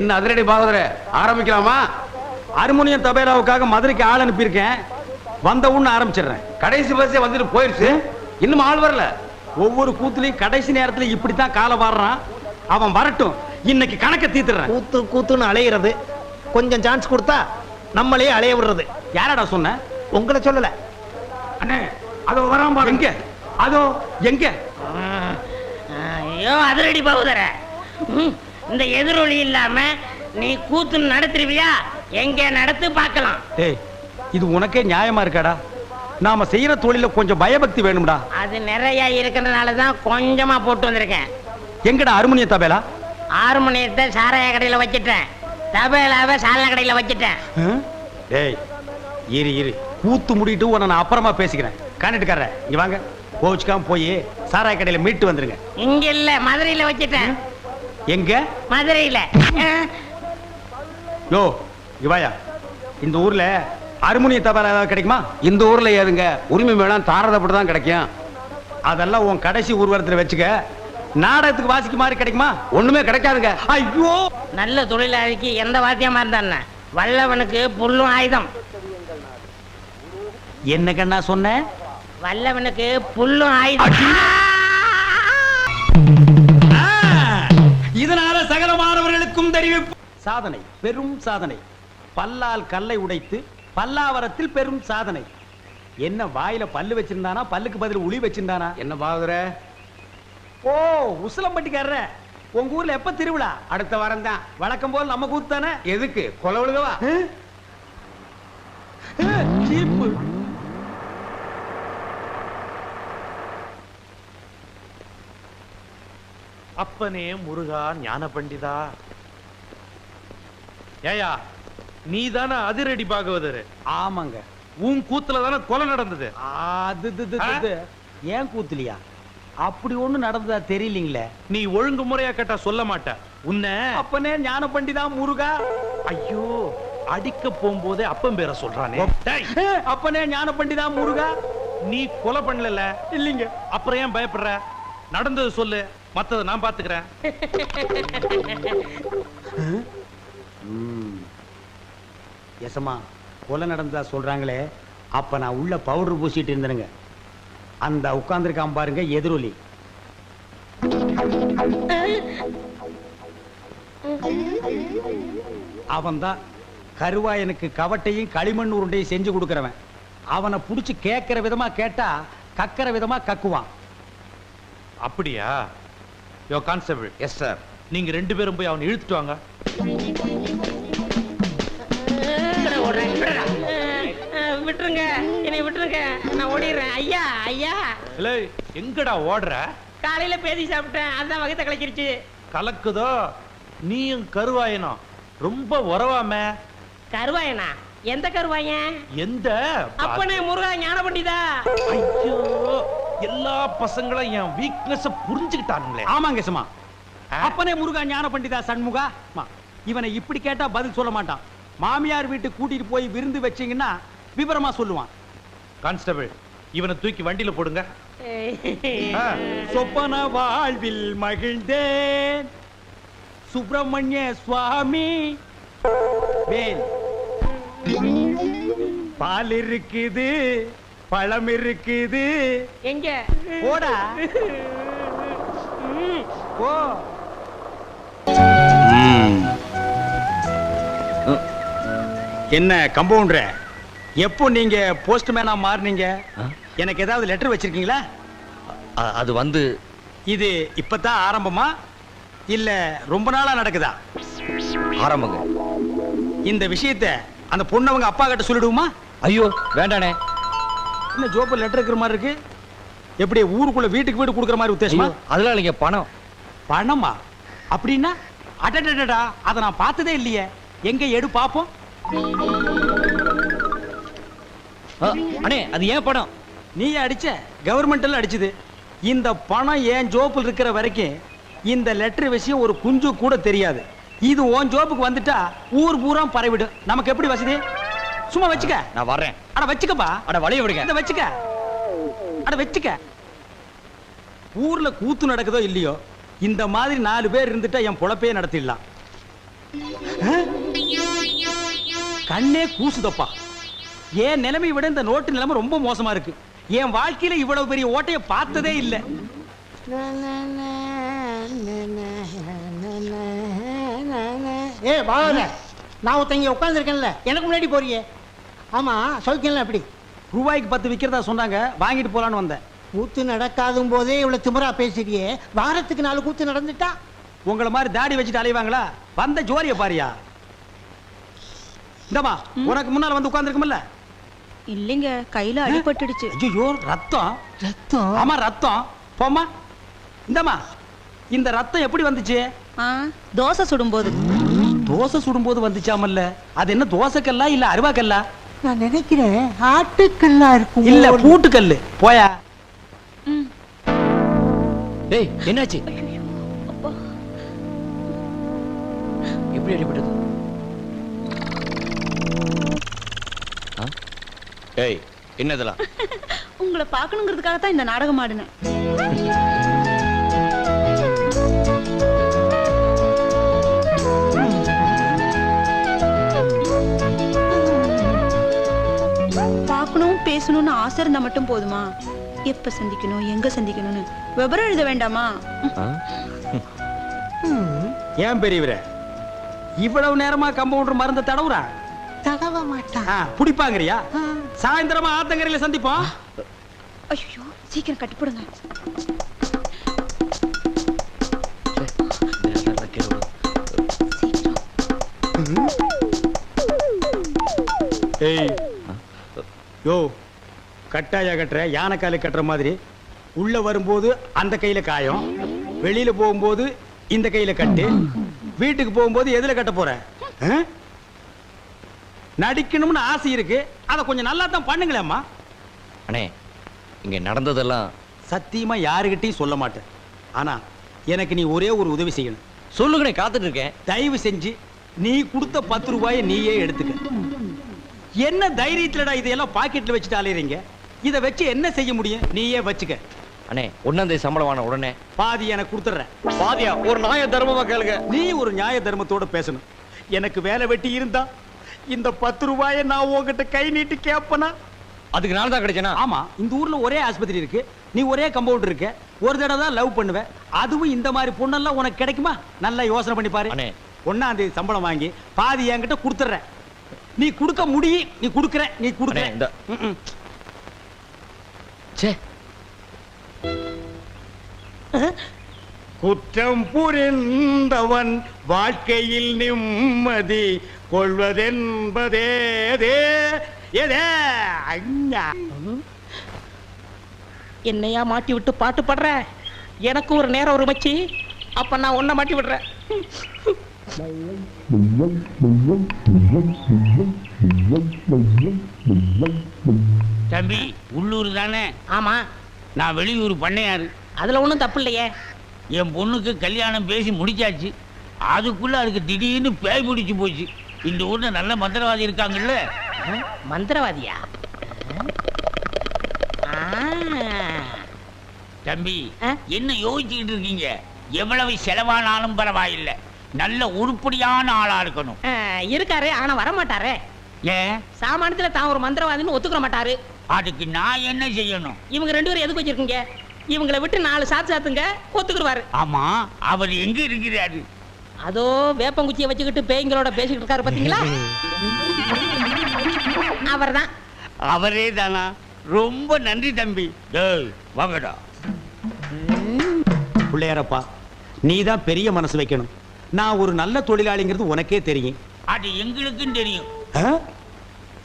என்ன அதிரடி பாகவதர ஆரம்பிக்கலாமா? ஹார்மோனியம் தபேலாவுக்காக மதுரைக்கு ஆள் அனுப்பியிருக்கேன். வந்த உடனே ஆரம்பிச்சிடுறேன். கடைசி பஸ்ஸே வந்துட்டு போயிருச்சு, இன்னும் ஆள் வரல. ஒவ்வொரு கூத்துலையும் கடைசி நேரத்துல இப்படித்தான் காலை வாடுறான். அவன் வரட்டும், இன்னைக்கு கணக்க தீத்துறேன். கூத்து கூத்துன்னு அலையிறது, கொஞ்சம் சான்ஸ் கொடுத்தா நம்மளே அலைய விடுறது. யாரடா சொன்ன? உங்களை சொல்லல அண்ணே. அதோ வரான் பாரு. எங்க? அதோ எங்க? ஐயோ அதிரடி பகுதர, இந்த எதிரொலி இல்லாம நீ கூத்து நடத்துருவியா? எங்க நடத்து பார்க்கலாம். டேய், இது உனக்கே நியாயமா இருக்காடா? நாம செய்யற தொழில கொஞ்சம் பயபக்தி வேணும்டா. அது நிறைய இருக்கிறதுனாலதான் கொஞ்சமா போட்டு வந்திருக்கேன். எங்கடா ஹார்மோனிய தபேலா? ஹார்மோனியத்தை சாராய கடையில வச்சிட்டேன், தபேலாவை சாலா கடையில வச்சிட்டேன். டேய் இரு இரு, கூத்து முடிட்டு உன்னை நான் அப்புறமா பேசிக்கிறேன். காண்டிட்டுக்காரர இங்க வாங்க. கோச்சுக்காம போய் சாராய கடையில மீட்டு வந்துருங்க. இங்க இல்ல, மதுரையில வச்சிட்டேன். எங்க? மதுரையில. யோ இவாயா, இந்த ஊர்ல ஹார்மோனிய தபேலா ஏதாவது கிடைக்குமா? இந்த ஊர்ல ஏதுங்க, உரிமை மேளம் தாரதப்பட்டு தான் கிடைக்கும். அதெல்லாம் உன் கடைசி ஊர்வலத்துல வச்சுக்க. நாடகத்துக்கு வாசிக்க மாதிரி கிடைக்குமா? ஒண்ணுமே கிடைக்காதுங்க. ஐயோ, நல்ல தொழிலாளிக்கு எந்த வாத்தியமா இருந்தா வல்லவனுக்கு புல்லும் ஆயுதம். என்ன கண்ணா சொன்ன? வல்லவனுக்கு புல்லும் ஆயுதம். இதனால சகலமானவர்களுக்கும் தெரிவிப்பு. சாதனை, பெரும் சாதனை. பல்லால் கல்லை உடைத்து பல்லாவரத்தில் பெரும் சாதனை. என்ன வாயில பல்லு வச்சிருந்தானா, பல்லுக்கு பதில் உளி வச்சிருந்தானா? என்ன பாகவதர? ஓ, உசிலம்பட்டிக்காரர, உங்க ஊர்ல எப்ப திருவிழா? அடுத்த வாரம் தான். வழக்கம் போல் நம்ம கூத்து தானே. எதுக்கு கொலை விழுகவா? சீப்பு. அப்பனே முருகா ஞான பண்டிதா. ஏயா, நீ தானே அதிரடி பாகவதர்? ஆமாங்க. உன் கூத்துல தானே கொலை நடந்தது. ஏன் கூத்துலியா? அப்படி ஒண்ணு நடந்ததா தெரியலீங்களே. நீ ஒழுங்கு முறையா கேட்டா சொல்ல மாட்ட. உன்ன அப்பனே ஞான பண்டிதா முருகா. ஐயோ, அடிக்க போகும்போதே அப்பன் பேரை சொல்றானே. டேய், அப்பனே ஞான பண்டிதா முருகா. நீ கொலை பண்ணல இல்லீங்க. அப்புறம் ஏன் பயப்படுற? நடந்தது சொல்லு, மத்தத நான் பாத்துக்கிறேன். எசமா, கொலை நடந்ததா சொல்றாங்களே, அப்ப நான் உள்ள பவுடர் பூசிட்டு இருந்தேனுங்க. அந்த உட்கார்ந்துருக்கான் பாருங்க எதிரொலி. அவன் தான் கருவாயனுக்கு கவட்டையும் களிமண் உருண்டையும் செஞ்சு கொடுக்கறவன். அவனை புடிச்சு கேட்கிற விதமா கேட்டா கக்கிற விதமா கக்குவான். அப்படியா? யோ கான்ஸ்டபிள். Yes sir. நீங்க ரெண்டு பேரும் போய் அவனை இழுத்துட்டு வாங்க. விட்டுருங்க, என்னை விட்டுருங்க, நான் ஓடிடுறேன். ஐயா ஐயா. இல்ல, எங்கடா ஓடுற? காலையில பேதி சாப்பிட்டேன், அதான் வகத்தை கலக்கிருச்சு. கலக்குதோ? நீயும் கருவாயனும் ரொம்ப உறவாம. கருவாயனா? எந்த கருவாயன்? எந்த? அப்பனே முருகா ஞான பண்டிதா. ஐயோ, எல்லா பசங்களும் என் வீக்னஸ் புரிஞ்சுக்கிட்டானுங்களே. ஆமாங்க எசமா. அப்பனே முருகா ஞான பண்டிதா சண்முகா. இவனை இப்படி கேட்டா பதில் சொல்ல மாட்டான். மாமியார் வீட்டுக்கு கூட்டிட்டு போய் விருந்து வச்சீங்கன்னா விவரமா சொல்லுவான். கான்ஸ்டபிள், இவனை தூக்கி வண்டியில போடுங்க. சொப்பன வாழ்வில் மகிழ்ந்தேன் சுப்பிரமணிய சுவாமி. வேல், பால் இருக்குது, பழம் இருக்குது. எங்க? போடா போ. என்ன கம்பவுண்டர், எப்போ நீங்க போஸ்ட்மேனா மாறுனீங்க? எனக்கு ஏதாவது லெட்டர் வச்சிருக்கீங்களா? அது வந்து இது இப்பதான் ஆரம்பமா இல்ல ரொம்ப நாளா நடக்குதா? ஆரம்பங்க. இந்த விஷயத்தை அந்த பொண்ணவங்க அப்பா கிட்ட சொல்லிடுவோமா? ஐயோ வேண்டானே. என்ன ஜோப்பு லெட்டர் இருக்கிற மாதிரி இருக்கு? எப்படி ஊருக்குள்ள வீட்டுக்கு வீடு கொடுக்குற மாதிரி உத்தேசமா? அதெல்லாம் இல்லைங்க, பணம். பணமா? அப்படின்னா அடடடடா, அதை நான் பார்த்ததே இல்லையே. எங்க எடு பாப்போம். அண்ணே, அது ஏன் பணம்? நீ அடிச்ச? கவர்மெண்ட்ல அடிச்சது. இந்த பணம் ஏன் ஜோப்பில் இருக்கிற வரைக்கும் இந்த லெட்டர் விஷயம் ஒரு குஞ்சு கூட தெரியாது. இது உன் ஜோப்புக்கு வந்துட்டா ஊர் பூரா பரவிடும். நமக்கு எப்படி வசதி? சும்மா வச்சுக்க. நான் வர்றேன். அட வச்சுக்கப்பா. அட வளைய விடுங்க. இந்த வச்சுக்க. அட வச்சுக்க. ஊர்ல கூத்து நடக்குதோ இல்லையோ, இந்த மாதிரி 4 பேர் இருந்துட்டா என் பொழப்பே நடத்திடலாம். கண்ணே கூசுதப்பா. என் நிலைமை விட இந்த நோட்டு நிலைமை ரொம்ப மோசமா இருக்கு. என் வாழ்க்கையில இவ்வளவு பெரிய ஓட்டைய பார்த்ததே இல்லை. ஏ பாவல, நான் ஒருத்தங்க உட்காந்துருக்கேன்ல, எனக்கு முன்னாடி போறியே. ஆமா, சௌக்கியம்ல எப்படி? ரூபாய்க்கு 10 விக்கிறதா சொன்னாங்க, வாங்கிட்டு போலான்னு வந்தேன். கூத்து நடக்காதும் போதே இவ்வளவு திமிரா பேசுறியே, வாரத்துக்கு 4 கூத்து நடந்துட்டா? உங்களை மாதிரி தாடி வச்சுட்டு அலைவாங்களா? வந்த ஜோரிய பாரியா. இந்தமா, உனக்கு முன்னால வந்து உட்கார்ந்துருக்கும்ல. இல்லைங்க, கையில அடிபட்டுடுச்சு. ஐயோ, ரத்தம். ரத்தம்? ஆமா, ரத்தம். போம்மா. இந்தமா, இந்த ரத்தம் எப்படி வந்துச்சு? தோசை சுடும்போது. தோசை சுடும்போது வந்துச்சாமல்ல. அது என்ன தோசைக்கல்லா இல்ல அருவாக்கல்லா? நான் நினைக்கிறேன் ஆட்டுக்கல்லா இருக்கும். இல்ல பூட்டுக்கல்லு. போயா. டேய், என்னாச்சு? எப்படி அடிபட்டது? ஏய், என்னதெல்லாம்? உங்களை பார்க்கணுங்கிறதுக்காக தான் இந்த நாடகம் ஆடினேன். பார்க்கணும் பேசணும்னு ஆசை இருந்தா மட்டும் போதுமா? எப்ப சந்திக்கணும், எங்க சந்திக்கணும்னு விவரம் எழுத வேண்டாமா? ஏன் பெரியவரே இவ்வளவு நேரமா கம்பவுண்டர் மருந்த தடவுறா? தடவ மாட்டான். புடிப்பாங்கறியா? சாயந்தரமா ஆத்தங்கரையில சந்திப்போம். ஐயோ, சீக்கிரம் கட்டிப்படுங்க. ஏய், யோ, கட்டாயா கட்டுற, யானை காலு கட்டுற மாதிரி. உள்ள வரும்போது அந்த கையில காயம், வெளியில போகும்போது இந்த கையில கட்டு, வீட்டுக்கு போகும்போது எதுல கட்ட போற? நடிக்கணும்னு ஆசை இருக்கு, அத கொஞ்சம் நல்லா தான் பண்ணுங்களேம்மா. அண்ணே, இங்க நடந்ததெல்லாம் சத்தியமா யாருகிட்டையும் சொல்ல மாட்டேன். ஆனா எனக்கு நீ ஒரே ஒரு உதவி செய்யணும். சொல்லுங்கண்ணே, காத்துட்டு இருக்கேன். தயவு செஞ்சு நீ கொடுத்த 10 ரூபாயை நீயே எடுத்துக்க. என்ன தைரியத்துலடா இதையெல்லாம் பாக்கெட்ல வச்சுட்டு அலையறீங்க? இதை வச்சு என்ன செய்ய முடியும்? நீயே வச்சுக்க. அண்ணே, 1ஆம் தேதி சம்பளம் வாங்கின உடனே பாதி எனக்கு கொடுத்துறேன். பாதியா? ஒரு நியாய தர்மமா கேளுங்க. நீ ஒரு நியாய தர்மத்தோட பேசணும். எனக்கு வேலை வெட்டி இருந்தா இந்த 10 ரூபாயை நான் உன்கிட்ட கை நீட்டி கேப்பனா? அதுக்கு நாள் தான் கிடைச்சனா? ஆமா, இந்த ஊர்ல ஒரே ஆஸ்பத்திரி இருக்கு, நீ ஒரே கம்பவுண்டர் இருக்க, ஒரு தடவை தான் லவ் பண்ணுவ. அதுவும் இந்த மாதிரி பொண்ணெல்லாம் உனக்கு கிடைக்குமா? நல்லா யோசனை பண்ணி பாரு. அண்ணே, 1ஆம் தேதி சம்பளம் வாங்கி பாதி என்கிட்ட கொடுத்துறேன். நீ கொடுக்க முடியும், நீ கொடுக்கற, நீ கொடுக்கற. இந்த சே, குற்றம் புரிந்தவன் வாழ்க்கையில் நிம்மதி கொள்வதென்பதே என்னையா மாட்டி விட்டு பாட்டு பாடுற? எனக்கு ஒரு நேரம் ஒரு மச்சி, அப்ப நான் உன்னை மாட்டி விடுறேன். தம்பி, உள்ளூர் தானே? ஆமா. நான் வெளியூர் பண்ணையாரு. அதுல ஒண்ணும் தப்பு இல்லையே. என் பொண்ணுக்கு கல்யாணம் பேசி முடிச்சாச்சு. அதுக்குள்ள அதுக்கு திடீர்னு பேய் பிடிச்சு போச்சு. இந்த ஊர்ல நல்ல மந்திரவாதி இருக்காங்கல்ல. மந்திரவாதியா? தம்பி, என்ன யோசிச்சுக்கிட்டு இருக்கீங்க? எவ்வளவு செலவானாலும் பரவாயில்லை, நல்ல உருப்படியான ஆளா இருக்கணும். இருக்காரு, ஆனா வர மாட்டாரே. ஏன்? சாமானியத்துல தான் ஒரு மந்திரவாதின்னு ஒத்துக்கிற மாட்டாரு. அதுக்கு நான் என்ன செய்யணும்? இவங்க 2 பேரும் எதுக்கு வச்சிருக்கீங்க? இவங்களை விட்டு 4 சாத்துங்க, ஒத்துக்குருவாரு. ஆமா, அவர் எங்க இருக்கிறாரு? அதோ வேப்பங்குச்சியை வச்சுக்கிட்டு பேய்களோட பேசிக்கிட்டு இருக்காரு, பாத்தீங்களா? அவர்தான். அவரே தானா? ரொம்ப நன்றி தம்பி. டேய், வாங்கடா. பிள்ளையாரப்பா, நீ தான் பெரிய மனசு வைக்கணும். நான் ஒரு நல்ல தொழிலாளிங்கிறது உனக்கே தெரியும். அது எங்களுக்கும் தெரியும்.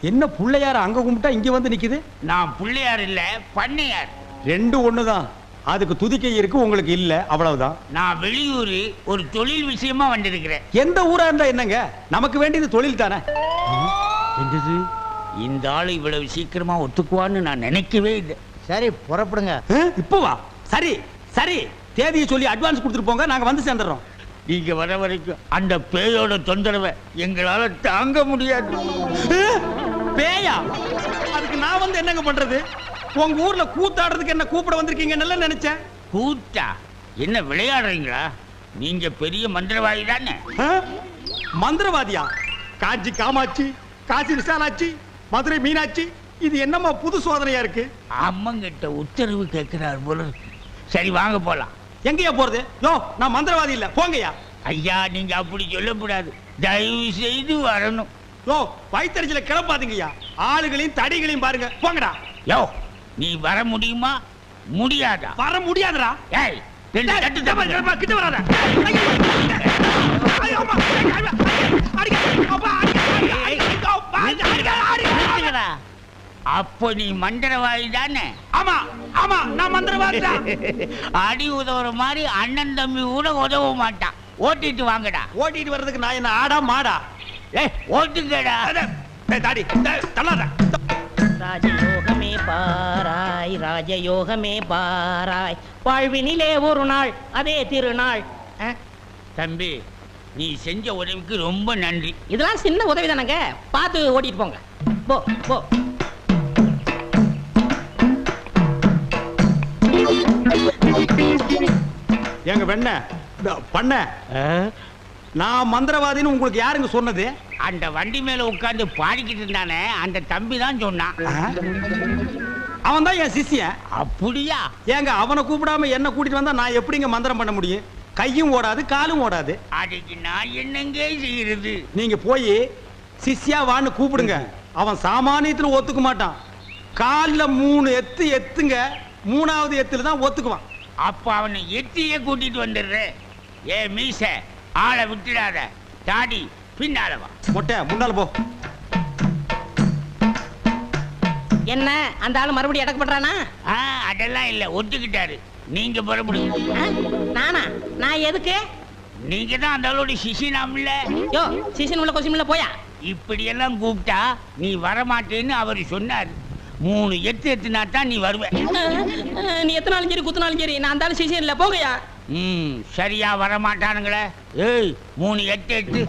என்ன பிள்ளையார அங்க கும்பிட்டா இங்க வந்து நிக்குது? நான் பிள்ளையார் இல்ல, பண்ணையார். 2 ஒண்ணுதான். அதுக்கு துதிக்கை இருக்கு, உங்களுக்கு இல்ல, அவ்வளவுதான். நான் வெளியூரு ஒரு தொழில் விஷயமா வந்திருக்கிறேன். எந்த ஊரா இருந்தா என்னங்க, நமக்கு வேண்டியது தொழில் தானே. என்னது, இந்த ஆளு இவ்வளவு சீக்கிரமா ஒத்துக்குவான்னு நான் நினைக்கவே இல்லை. சரி, புறப்படுங்க. இப்போ வா. சரி சரி, தேதியை சொல்லி அட்வான்ஸ் கொடுத்துட்டு போங்க, நாங்க வந்து சேர்ந்துடுறோம். நீங்க வர வரைக்கும் அந்த பேயோட தொந்தரவை எங்களால தாங்க முடியாது. பேயா? அதுக்கு நான் வந்து என்னங்க பண்றது? உங்க ஊர்ல கூத்தாடுறதுக்கு என்ன கூப்பிட வந்திருக்கீங்க? நல்லா நினைச்சேன். கூத்தா? என்ன விளையாடுறீங்களா? நீங்க பெரிய மந்திரவாதி தானே? மந்திரவாதியா? காஞ்சி காமாட்சி, காசி விசாலாட்சி, மதுரை மீனாட்சி, இது என்னம்மா புது சோதனையா இருக்கு? அம்மங்கிட்ட உத்தரவு கேட்கிறார் போல இருக்கு. சரி வாங்க போலாம். எங்கயா போறது? யோ, நான் மந்திரவாதி இல்ல, போங்கய்யா. ஐயா நீங்க அப்படி சொல்லக்கூடாது, தயவு செய்து வரணும். யோ, வயித்தறிச்சல கிளப்பாதீங்கய்யா. ஆளுகளையும் தடிகளையும் பாருங்க, போங்கடா. யோ நீ வர முடியுமா முடியாதா? வர முடியாதுடா. ஏய் ரெண்டு டேய், தட்டு டேய், தட்டுங்க. டேய், கிட்ட வராத. ஐயோ, ஐயோ, அம்மா, அடிக்க, அப்பா, நிறுத்துங்கடா. அப்போ நீ மந்திரவாதி தானே? ஆமா, ஆமா, நான் மந்திரவாதி தான். அடி உதவுற மாதிரி அண்ணன் தம்பி கூட உதவ மாட்டான். ஓட்டிட்டு வாங்கடா. ஓட்டிட்டு வர்றதுக்கு நான் என்ன ஆடா மாடா? ஏய் ஓட்டுங்கடா. டேய், தாடி, டேய், தள்ளாத. ராஜயோகமே பாராய், ராஜயோகமே பாராய், வாழ்வினிலே ஒரு நாள் அதே திருநாள். தம்பி நீ செஞ்ச உதவிக்கு ரொம்ப நன்றி. இதெல்லாம் சின்ன உதவி தானங்க, பார்த்து ஓட்டிட்டு போங்க. போ போ. எங்க வெண்ண பண்ண, நான் மந்திரவாதின்னு உங்களுக்கு யாருங்க சொன்னது? அந்த வண்டி மேல உட்கார்ந்து பாடிக்கிட்டு இருந்தானே அந்த தம்பி தான் சொன்னான். அவன் தான் என் சிஷ்யன். அப்படியா? ஏங்க அவனை கூப்பிடாம என்ன கூட்டிட்டு வந்தா நான் எப்படிங்க மந்திரம் பண்ண முடியும்? கையும் ஓடாது, காலும் ஓடாது. அதுக்கு நான் என்னங்க செய்யறது? நீங்க போய் சிஷ்யா வான்னு கூப்பிடுங்க. அவன் சாமானியத்துல ஒத்துக்க மாட்டான். கால்ல 3 எத்து எத்துங்க, 3வது எத்துல தான் ஒத்துக்குவான். அப்ப அவனை எட்டியே கூட்டிட்டு வந்துடுறேன். ஏ மீச ஆளை விட்டுடாத, தாடி பின்னால வா. மொட்டை முன்னால போ. என்ன அந்த ஆளு மறுபடியும் அடக்கப்படுறானா? அதெல்லாம் இல்ல, ஒத்துக்கிட்டாரு. நீங்க புறப்படுங்க. நானா? நான் எதுக்கு? நீங்க தான் அந்த ஆளோட சிசினாம்ல. யோ சீசன் உள்ள கொஸ்டின் உள்ள போயா. இப்படி எல்லாம் கூப்பிட்டா நீ வரமாட்டேன்னு அவர் சொன்னார். 3 எத்து எத்துனா தான் நீ வருவ. நீ எத்தனாலும் சரி குத்தினாலும் சரி, நான் அந்த ஆளு சீசன் இல்ல, போகையா. சரியா வரமாட்டானுங்களே. ஏய் 3 எட்டு எட்டு.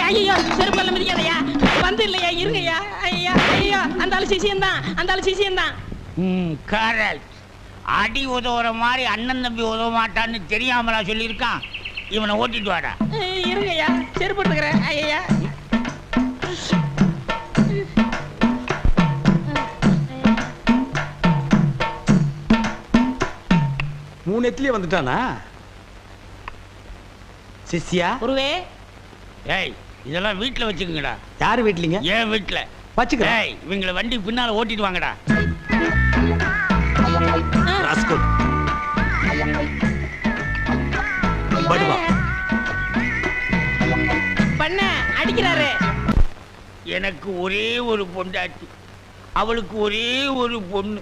ஐயோ செருப்பு எல்லாம் மிதிக்காதயா, வந்து இல்லையா, இருங்கய்யா. ஐயா ஐயா, அந்த ஆளு சீசன் தான், அந்த ஆளு சீசன் தான். கரெக்ட். அடி உதவுற மாதிரி அண்ணன் தம்பி உதவ மாட்டான்னு தெரியாமலா சொல்லியிருக்கான். இவனை ஓட்டிட்டு வாடா. இருங்கய்யா, செருப்பு எடுத்துக்கிறேன். ஐயா 3 எத்துலயே வந்துட்டானா சிஷ்யா? குருவே. ஏய் இதெல்லாம் வீட்டுல வச்சுக்கோங்கடா. யாரு வீட்லீங்க? ஏன் வீட்டுல வச்சுக்கிறேன். ஏய் இவங்களை வண்டி பின்னால ஓட்டிட்டு வாங்கடா. ராஸ்கல். படுவா. பண்ண அடிக்கிறாரு. எனக்கு ஒரே ஒரு பொண்டாட்டி, அவளுக்கு ஒரே ஒரு பொண்ணு.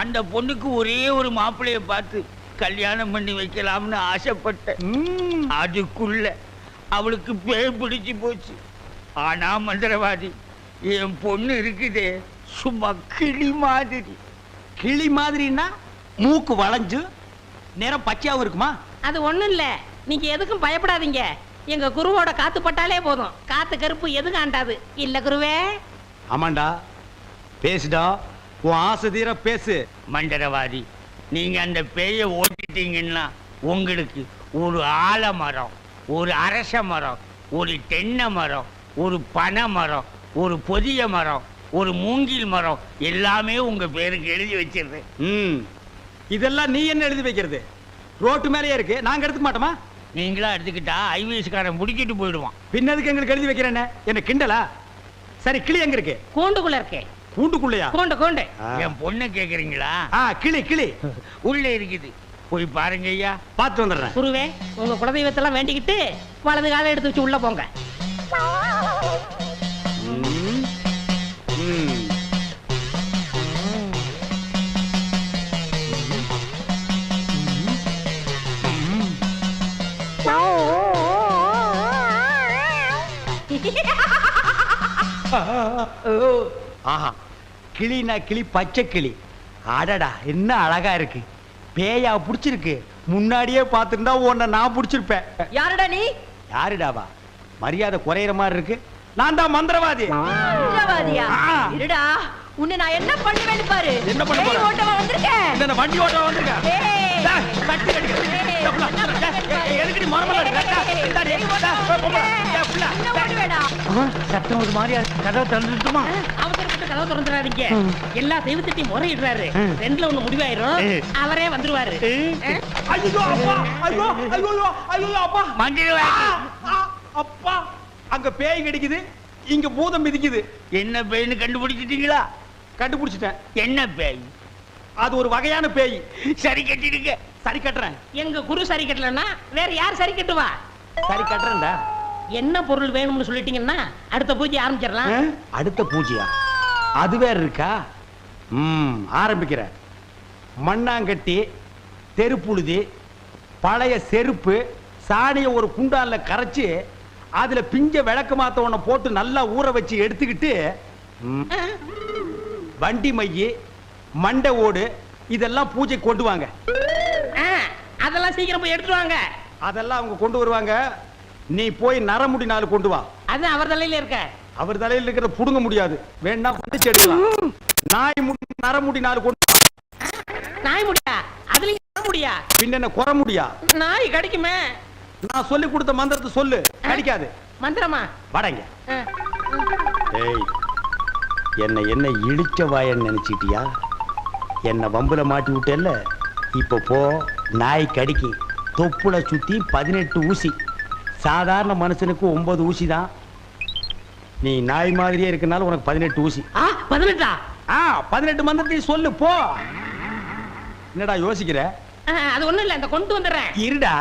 அந்த பொண்ணுக்கு ஒரே ஒரு மாப்பிள்ளைய பார்த்து கல்யாணம் பண்ணி வைக்கலாம்னு ஆசைப்பட்டேன். அதுக்குள்ள அவளுக்கு பேய் பிடிச்சு போச்சு. ஆனா மந்திரவாதி, என் பொண்ணு இருக்குதே சும்மா கிளி மாதிரி. கிளி மாதிரின்னா மூக்கு வளைஞ்சு நேரம் பச்சையாவும் இருக்குமா? அது ஒண்ணும் இல்ல, நீங்க எதுக்கும் பயப்படாதீங்க. எங்க குருவோட காத்து பட்டாலே போதும், காத்து கருப்பு எதுவும் ஆண்டாது. இல்ல குருவே? ஆமாண்டா, பேசுடா, உன் ஆசை தீர பேசு. மந்திரவாதி, நீங்க அந்த பேயை ஓட்டிட்டீங்கன்னா உங்களுக்கு ஒரு ஆலமரம், ஒரு அரச மரம், ஒரு தென்னை மரம், ஒரு பனை மரம், ஒரு பொதிய மரம், ஒரு மூங்கில் மரம் எல்லாமே உங்க பேருக்கு எழுதி வச்சிருந்தேன். இதெல்லாம் நீ என்ன எழுதி வைக்கிறது? ரோட்டு மேலேயே இருக்கு, நாங்க எடுத்துக்க மாட்டோமா? நீங்களா எடுத்துக்கிட்டா ஐவிஎஸ்காரன் முடிக்கிட்டு போயிடுவான். பின்னதுக்கு எங்களுக்கு எழுதி வைக்கிறேன்னு என்ன கிண்டலா? சரி, கிளி எங்க இருக்கு? கூண்டுக்குள்ள இருக்கே. கூண்டுக்குள்ளையா? கூண்டு கூண்டு. என் பொண்ணை கேக்குறீங்களா? கிளி கிளி உள்ள இருக்குது, போய் பாருங்க ஐயா. பார்த்து வந்துடுறேன். குருவே, உங்க குலதெய்வத்தெல்லாம் வேண்டிக்கிட்டு வலது காலை எடுத்து வச்சு உள்ள போங்க. ஆஹா, கிளினா கிளி, பச்சை கிளி. அடடா, என்ன அழகா இருக்கு. பேயா புடிச்சிருக்கு. முன்னாடியே பார்த்துருந்தா உன்னை நான் புடிச்சிருப்பேன். யாருடா நீ? யாருடாவா? மரியாதை குறையிற மாதிரி இருக்கு. நான் தான் மந்திரவாதி. மந்திரவாதியா? இருடா, உன்னை நான் என்ன பண்ணுவேன்னு பாரு. என்ன பண்ண போற? ஓட்டவா வந்திருக்கேன். இந்த வண்டி ஓட்ட வந்திருக்கேன். கட்டி கட்டி எதுக்கு நீ மரமல இருக்க? சத்தம் ஒரு மாதிரியா இருக்கு. கதவை திறந்துட்டுமா? அவசரப்பட்டு கதவை திறந்துடாதீங்க. எல்லா தெய்வத்திட்டையும் முறையிடுறாரு. ரெண்டுல ஒண்ணு முடிவாயிரும். அவரே வந்துருவாரு. ஐயோ அப்பா, ஐயோ ஐயோ ஐயோ அப்பா, மஞ்சள் அப்பா, அங்க பேய் கிடைக்குது, இங்க பூதம் மிதிக்குது. என்ன பேய்னு கண்டுபிடிச்சிட்டீங்களா? கண்டுபிடிச்சிட்டேன். என்ன பேய்? அது ஒரு வகையான பேய். சரி கட்டிடுங்க. சரி கட்டுறேன். எங்க குரு சரி கட்டலன்னா வேற யார் சரி கட்டுவா? சரி கட்டுறேன்டா. என்ன பொருள் வேணும்னு சொல்லிட்டீங்கன்னா அடுத்த பூஜை ஆரம்பிச்சிடலாம். அடுத்த பூஜையா? அது வேற இருக்கா? ஆரம்பிக்கிறேன். மண்ணாங்கட்டி, தெருப்புழுதி, பழைய செருப்பு, சாணியை ஒரு குண்டான்ல கரைச்சு அதுல பிஞ்ச விளக்கு மாத்த ஒண்ண போட்டு நல்லா ஊற வச்சு எடுத்துக்கிட்டு வண்டி மைய, மண்டை ஓடு இதெல்லாம் பூஜை கொண்டு வாங்க. அதெல்லாம் சீக்கிரம் போய் எடுத்துருவாங்க. அதெல்லாம் அவங்க கொண்டு வருவாங்க. நீ போய் நரமுடி 4 கொண்டு வா. அது அவர் தலையில இருக்க. அவர் தலையில இருக்கிறத புடுங்க முடியாது. வேண்டாம், வந்து எடுக்கலாம். நாய் முடி நரமுடி 4 கொண்டு வா. நாய் முடியா? அதுல முடியா? பின்ன என்ன குற முடியா? நாய் கடிக்குமே. நான் சொல்லி கொடுத்த மந்திரத்தை சொல்லு. கடிக்காது. மந்திரமா? வடங்க. ஏய், என்ன இடிச்ச வாயன்னு நினைச்சிட்டியா? என்ன வம்புல மாட்டி விட்டேல்ல, இப்ப போ. நாய் கடிக்கு தொப்புல சுத்தி 18 ஊசி. சாதாரண மனுஷனுக்கு 9 ஊசி தான். நீ நாய் மாதிரியே இருக்கனால உனக்கு 18 ஊசி. 18? 18 மந்திரத்தையும் சொல்லு போ. என்னடா யோசிக்கிற? அது ஒண்ணும் இல்ல, இந்த கொண்டு வந்துடுறேன். இருடா,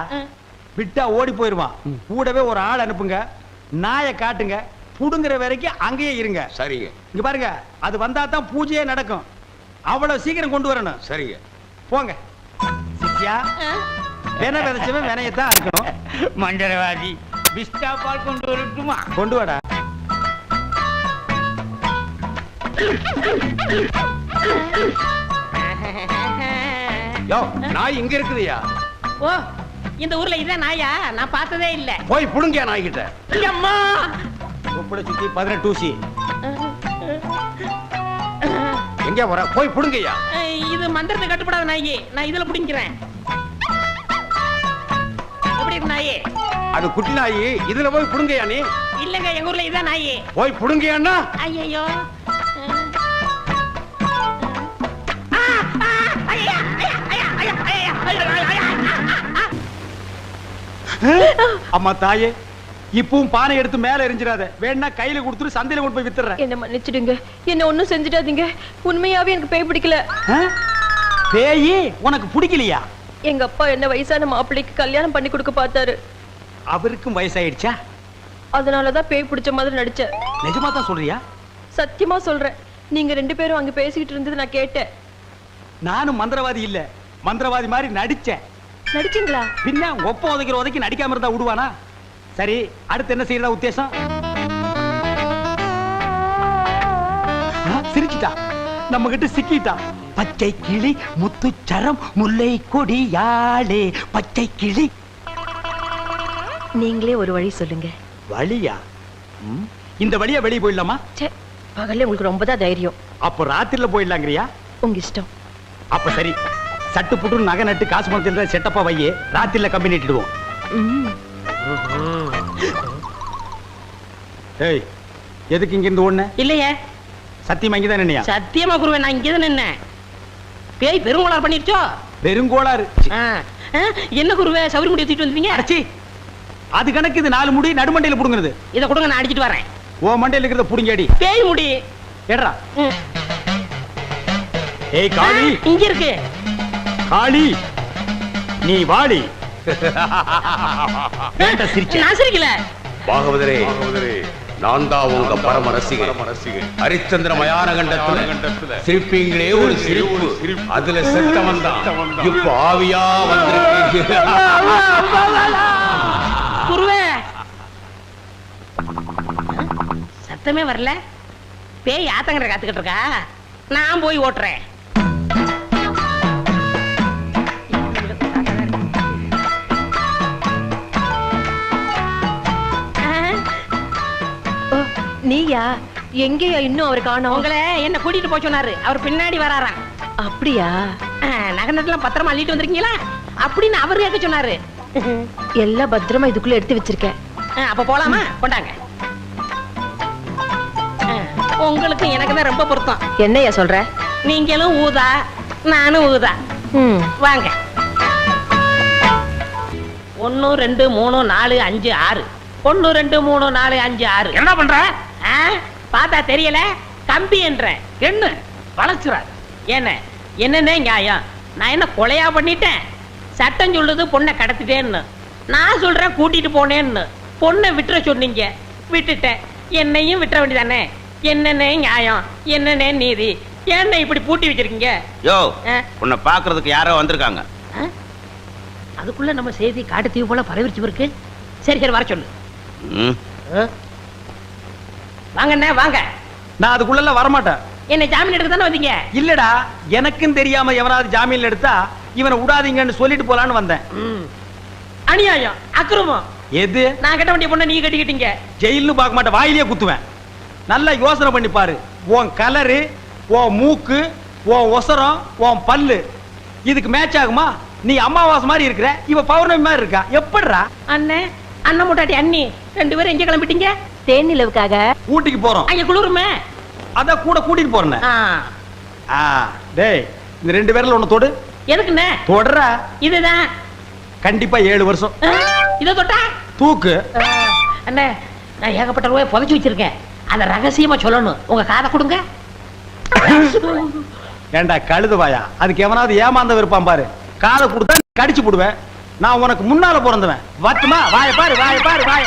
விட்டா ஓடி போயிருவான். கூடவே ஒரு ஆள் அனுப்புங்க. நாயை காட்டுங்க. புடுங்குற வரைக்கும் அங்கேயே இருங்க. சரிங்க. இங்க பாருங்க, அது வந்தா தான் பூஜையே நடக்கும். அவ்வளவு சீக்கிரம் கொண்டு வரணும். சரிங்க. போங்க. சித்தியா, வென விதைச்சவன் வினையத்தான் இருக்கணும். மண்டலவாதி பிஸ்டா பால் கொண்டு வரட்டுமா? கொண்டு வாடா. யோ, நாய் இங்க இருக்குதுயா. ஓ, இந்த ஊர்ல இதான் நாயா? நான் பார்த்ததே இல்ல. போய் புடுங்க நாய் கிட்ட. அம்மா, தொப்புளை சுத்தி 18 ஊசி. எங்க வர? போய் புடுங்கய்யா. இது மந்திரத்தை கட்டுப்படாத நாயி. நான் இதுல புடிங்கிறேன். எப்படி இருக்கு நாயி? அது குட்டி நாய். இதுல போய் புடுங்கய்யா நீ. இல்லங்க, எங்க ஊர்ல இதான் நாயி. போய் புடுங்கய்யான்னா. ஐயோ, அம்மா தாயே, இப்பவும் பானை எடுத்து மேல எரிஞ்சிடாத. வேணா கையில கொடுத்துட்டு சந்தையில கொண்டு போய் வித்துறேன். என்ன மன்னிச்சிடுங்க, என்ன ஒண்ணும் செஞ்சிடாதீங்க. உண்மையாவே எனக்கு பேய் பிடிக்கல. பேயி உனக்கு பிடிக்கலையா? எங்க அப்பா என்ன வயசான மாப்பிள்ளைக்கு கல்யாணம் பண்ணி கொடுக்க பார்த்தாரு. அவருக்கும் வயசாயிடுச்சா? அதனாலதான் பேய் பிடிச்ச மாதிரி நடிச்சேன். நிஜமா தான் சொல்றியா? சத்தியமா சொல்றேன். நீங்க 2 பேரும் அங்க பேசிக்கிட்டு இருந்தது நான் கேட்டேன். நானும் மந்திரவாதி இல்ல, மந்திரவாதி மாதிரி நடிச்சேன். நடிச்சீங்களா? பின்ன ஒப்ப உதைக்கிற உதைக்கு நடிக்காம இருந்தா விடுவானா? சரி, அடுத்து என்ன செய்யறதா உத்தேசம்? சிரிச்சிட்டா, நம்ம கிட்ட சிக்கிட்டா. பச்சை கிளி முத்துச்சரம் முல்லை கொடியாளே பச்சை கிளி. நீங்களே ஒரு வழி சொல்லுங்க. வழியா? இந்த வழியா வெளியே போயிடலாமா? பகல்ல உங்களுக்கு ரொம்ப தான் தைரியம். அப்போ ராத்திரில போயிடலாங்கிறியா? உங்க இஷ்டம். அப்ப சரி, சட்டு புட்டு நகை நட்டு காசு பணத்தில் செட்டப்பா வையே. ராத்திரில கம்பி நட்டிடுவோம். ஏய், எதுக்கு இங்க இருந்து ஓடுன? இல்லையே. சத்தியமா இங்கதான் நின்னையா? சத்தியமா குருவே, நான் இங்கதான் நின்னேன். பேய் பெருங்கோளாறு பண்ணிருச்சோ? பெருங்கோளாறு. என்ன குருவே, சவுரி முடி தூக்கிட்டு வந்துட்டீங்க? அடச்சி, அது கணக்கு. இது 4 முடி நடுமண்டையில புடுங்குறது. இதை கொடுங்க, நான் அடிச்சிட்டு வரேன். ஓ மண்டையில இருக்கிறத புடுங்கடி. பேய் முடி ஏடா. ஏய் காளி, இங்க இருக்கு. காளி நீ வாடி. நான் சிரிக்கல. பாகவதரே, நான் தான் உங்க பரம ரசிகன். ஹரிச்சந்திர மயான கண்டத்துல சிரிப்பீங்களே ஒரு சிரிப்பு. அதுல செத்தவன் தான் இப்ப ஆவியா வந்திருக்கு. குருவே, சத்தமே வரல. பேய் ஆத்தங்கரை காத்துக்கிட்டு இருக்கா. நான் போய் ஓட்டுறேன். நீயா? எங்கேயா இன்னும் அவர் காணோம்? உங்களை என்ன கூட்டிட்டு போய் சொன்னாரு. அவர் பின்னாடி வராராம். அப்படியா? நகை நட்டுலாம் பத்திரமா அள்ளிட்டு வந்திருக்கீங்களா அப்படின்னு அவர் கேட்க சொன்னாரு. எல்லாம் பத்திரமா இதுக்குள்ள எடுத்து வச்சிருக்கேன். அப்ப போலாமா? கொண்டாங்க. உங்களுக்கு எனக்கு தான் ரொம்ப பொருத்தம். என்னையா சொல்ற? நீங்களும் ஊதா, நானும் ஊதா. வாங்க. 1 2 3 4 5 6. 1 2 3 4 5 6. என்ன பண்ற? பார்த்தா தெரியல, கம்பி என்ற என்ன வளைச்சுறாரு? என்னன்னே நியாயம்? நான் என்ன கொலையா பண்ணிட்டேன்? சட்டம் சொல்லுது பொண்ணை கடத்திட்டேன்னு, நான் சொல்றேன் கூட்டிட்டு போனேன்னு. பொண்ணை விட்டுற சொன்னீங்க, விட்டுட்டேன். என்னையும் விட்டுற வேண்டியதானே? என்னன்னே நியாயம்? என்னன்னே நீதி? என்ன இப்படி பூட்டி வச்சிருக்கீங்க? யோ, உன்னை பாக்குறதுக்கு யாரோ வந்திருக்காங்க. அதுக்குள்ள நம்ம செய்தி காட்டு தீவு போல பரவிச்சு இருக்கு. சரி சரி, வர சொல்லு. வாங்கண்ணே வாங்க. நான் அதுக்குள்ள வரமாட்டேன். என்ன ஜாமீன் எடுக்க தானே வந்தீங்க? இல்லடா, எனக்கும் தெரியாம எவனாவது ஜாமீன்ல எடுத்தா இவனை விடாதீங்கன்னு சொல்லிட்டு போலான்னு வந்தேன். அநியாயம், அக்கிரமம். எது? நான் கட்ட வேண்டிய பொண்ணை நீ கட்டிக்கிட்டீங்க. ஜெயில்னு பார்க்க மாட்டேன், வாயிலேயே குத்துவேன். நல்லா யோசனை பண்ணி பாரு. உன் கலரு, உன் மூக்கு, உன் ஒசரம், உன் பல்லு இதுக்கு மேட்ச் ஆகுமா? நீ அமாவாசை மாதிரி இருக்கிற, இவ பௌர்ணமி மாதிரி இருக்கா. எப்படிடா? அண்ணே, அண்ணன் முட்டாட்டி அண்ணி 2 பேரும் எங்க கிளம்பிட்டீங்க? தேன் நிலவுக்காக ஊட்டிக்கு போறோம். அங்க குளிருமே, அதான் கூட கூட்டிட்டு போறேன். டேய், இந்த 2 பேர்ல ஒண்ணு தொடு. எதுக்குண்ணே? தொடர. இதுதான் கண்டிப்பா 7 வருஷம். இத தொட்டா தூக்கு. அண்ணே, நான் ஏகப்பட்ட ரூபாய் புதைச்சு வச்சிருக்கேன். அத ரகசியமா சொல்லணும். உங்க காதை கொடுங்க. ஏண்டா கழுதுவாயா, அதுக்கு எவனாவது ஏமாந்த இருப்பான் பாரு. காதை கொடுத்தா கடிச்சு போடுவேன். நான் உனக்கு முன்னால பிறந்தவன். வட்டுமா? வாய பாரு, வாய பாரு, வாய.